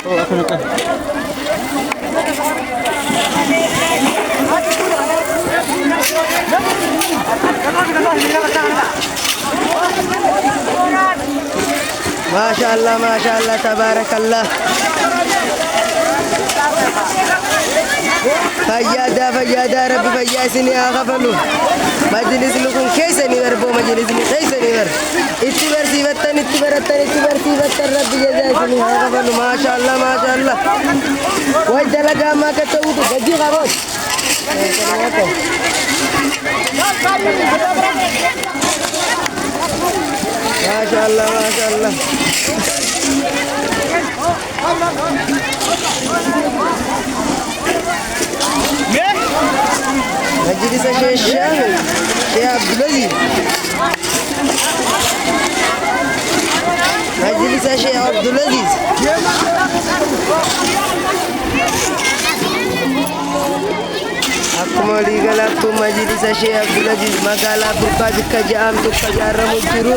ما شاء الله تبارك الله. فيادا ربي فياسني أغفلوا مجلس لكم كيسني وربو مجلس كيسني ور اتبر سيفتن ربي جزاسني أغفلوا ما شاء الله وجل ما كتبوا تجي غبوش ما شاء الله مجلس شيخ عبد العزيز مجلس شيخ عبد العزيز akkuma waliigalaattuu majlisa shee Abdulaziz magaalaa Burqaa bikka jedhamtutti ijaaramu jiru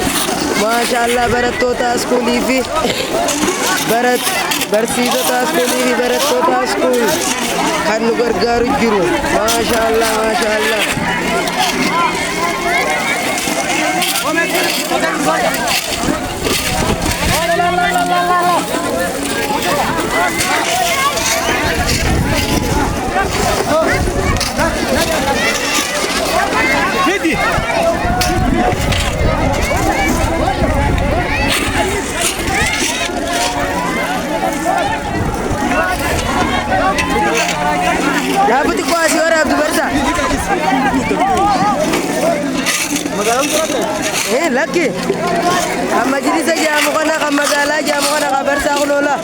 maashaallah barattoota iskuulii fi barsiisota iskuulii fi barattoota iskuul kan nu gargaaru jiru maashaallah Vedi! Dapat kuasi orang tu bersa. Magalang tu lagi. Majlis saja, muka nak magalah, muka nak bersa kulola.